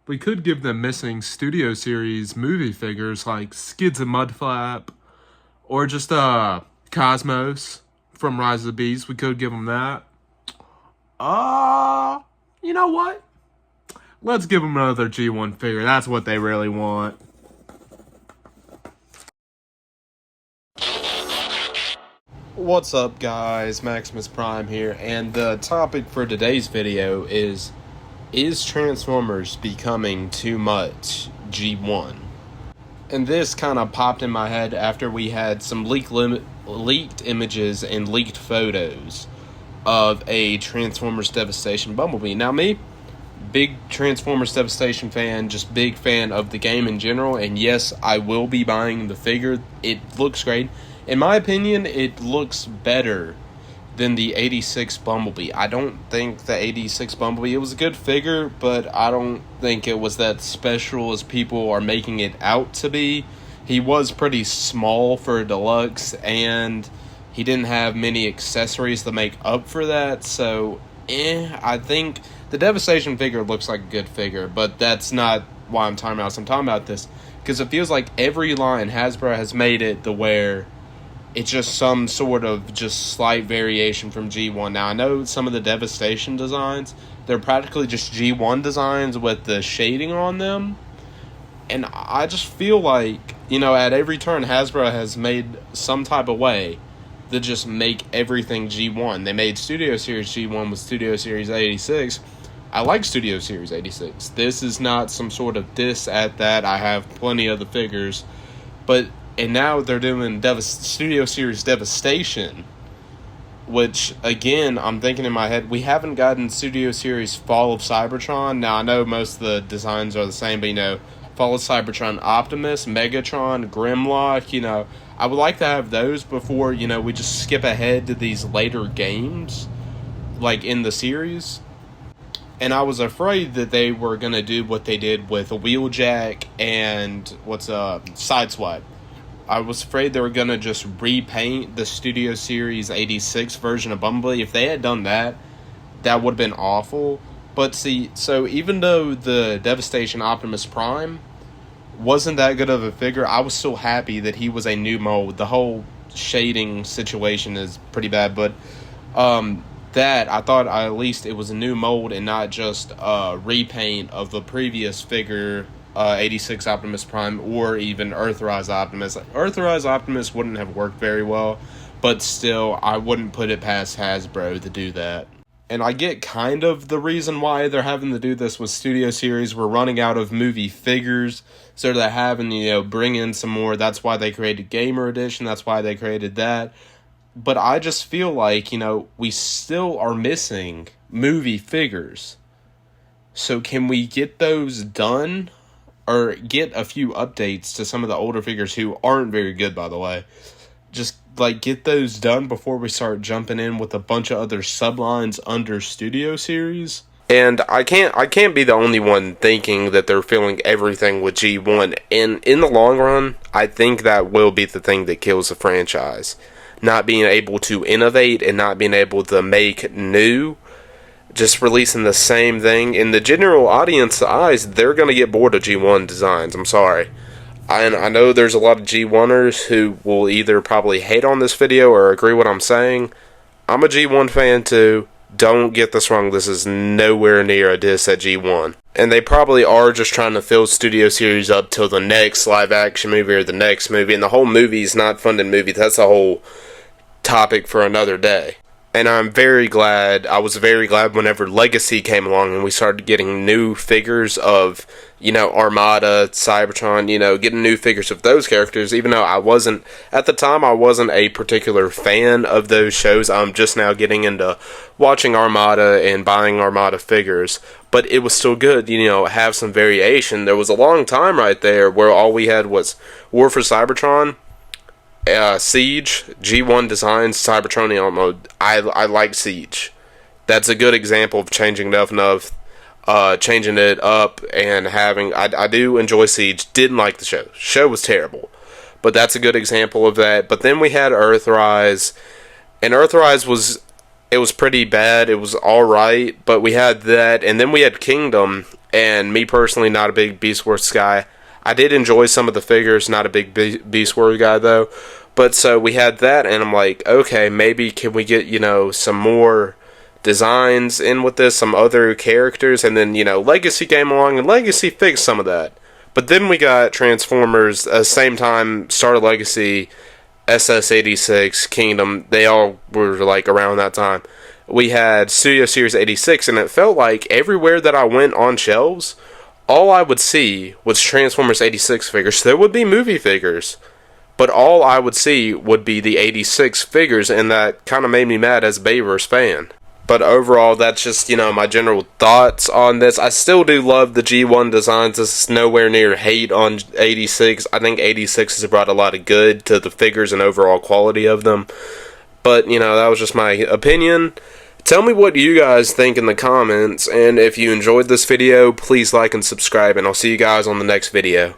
We could give them missing Studio Series movie figures like Skids and Mudflap, or just Cosmos from Rise of the Beast. We could give them that. You know what? Let's give them another G1 figure. That's what they really want. What's up, guys? Maximus Prime here, and the topic for today's video is Transformers becoming too much G1? And this kind of popped in my head after we had some leaked images and leaked photos of a Transformers Devastation Bumblebee. Now me, big Transformers Devastation fan, just big fan of the game in general, and yes, I will be buying the figure. It looks great. In my opinion, it looks better than the 86 Bumblebee. I don't think the 86 Bumblebee, it was a good figure, but I don't think it was that special as people are making it out to be. He was pretty small for a deluxe, and he didn't have many accessories to make up for that, so I think the Devastation figure looks like a good figure, but that's not why I'm talking about this. I'm talking about this because it feels like every line Hasbro has made it to where it's just some sort of just slight variation from G1. Now, I know some of the Devastation designs, they're practically just G1 designs with the shading on them. And I just feel like, at every turn, Hasbro has made some type of way to just make everything G1. They made Studio Series G1 with Studio Series 86. I like Studio Series 86. This is not some sort of diss at that. I have plenty of the figures. And now they're doing Studio Series Devastation, which, again, I'm thinking in my head, we haven't gotten Studio Series Fall of Cybertron. Now, I know most of the designs are the same, but, Fall of Cybertron Optimus, Megatron, Grimlock, I would like to have those before, we just skip ahead to these later games, like in the series. And I was afraid that they were going to do what they did with a Wheeljack and Sideswipe. I was afraid they were going to just repaint the Studio Series 86 version of Bumblebee. If they had done that, that would have been awful. But see, so even though the Devastation Optimus Prime wasn't that good of a figure, I was still happy that he was a new mold. The whole shading situation is pretty bad, but that, I thought at least it was a new mold and not just a repaint of the previous figure, 86 Optimus Prime, or even Earthrise Optimus. Earthrise Optimus wouldn't have worked very well, but still, I wouldn't put it past Hasbro to do that. And I get kind of the reason why they're having to do this with Studio Series. We're running out of movie figures, so they're having to, bring in some more. That's why they created Gamer Edition. That's why they created that. But I just feel like, we still are missing movie figures. So can we get those done? Or get a few updates to some of the older figures who aren't very good, by the way. Just, get those done before we start jumping in with a bunch of other sublines under Studio Series. And I can't be the only one thinking that they're filling everything with G1. And in the long run, I think that will be the thing that kills the franchise. Not being able to innovate and not being able to make new. Just releasing the same thing. In the general audience eyes, they're going to get bored of G1 designs. I'm sorry. And I know there's a lot of G1ers who will either probably hate on this video or agree what I'm saying. I'm a G1 fan too. Don't get this wrong. This is nowhere near a diss at G1. And they probably are just trying to fill Studio Series up till the next live action movie or the next movie. And the whole movie is not funded movie. That's a whole topic for another day. And I was very glad whenever Legacy came along and we started getting new figures of, Armada, Cybertron, getting new figures of those characters, even though at the time I wasn't a particular fan of those shows. I'm just now getting into watching Armada and buying Armada figures, but it was still good, have some variation. There was a long time right there where all we had was War for Cybertron, Siege, G1 designs, Cybertronian mode. I like Siege. That's a good example of changing it up and having. I do enjoy Siege. Didn't like the show. Show was terrible, but that's a good example of that. But then we had Earthrise, and Earthrise was pretty bad. It was all right, but we had that, and then we had Kingdom. and me personally, not a big Beast Wars guy. I did enjoy some of the figures, not a big Beast Wars guy though. But so we had that, and I'm like, okay, maybe can we get, some more designs in with this, some other characters, and then, Legacy came along, and Legacy fixed some of that. But then we got Transformers, same time, Star Legacy, SS86, Kingdom, they all were like around that time. We had Studio Series 86, and it felt like everywhere that I went on shelves, all I would see was Transformers 86 figures. So there would be movie figures, but all I would see would be the 86 figures, and that kind of made me mad as a Bayverse fan. But overall, that's just, my general thoughts on this. I still do love the G1 designs. This is nowhere near hate on 86. I think 86 has brought a lot of good to the figures and overall quality of them. But, that was just my opinion. Tell me what you guys think in the comments, and if you enjoyed this video, please like and subscribe, and I'll see you guys on the next video.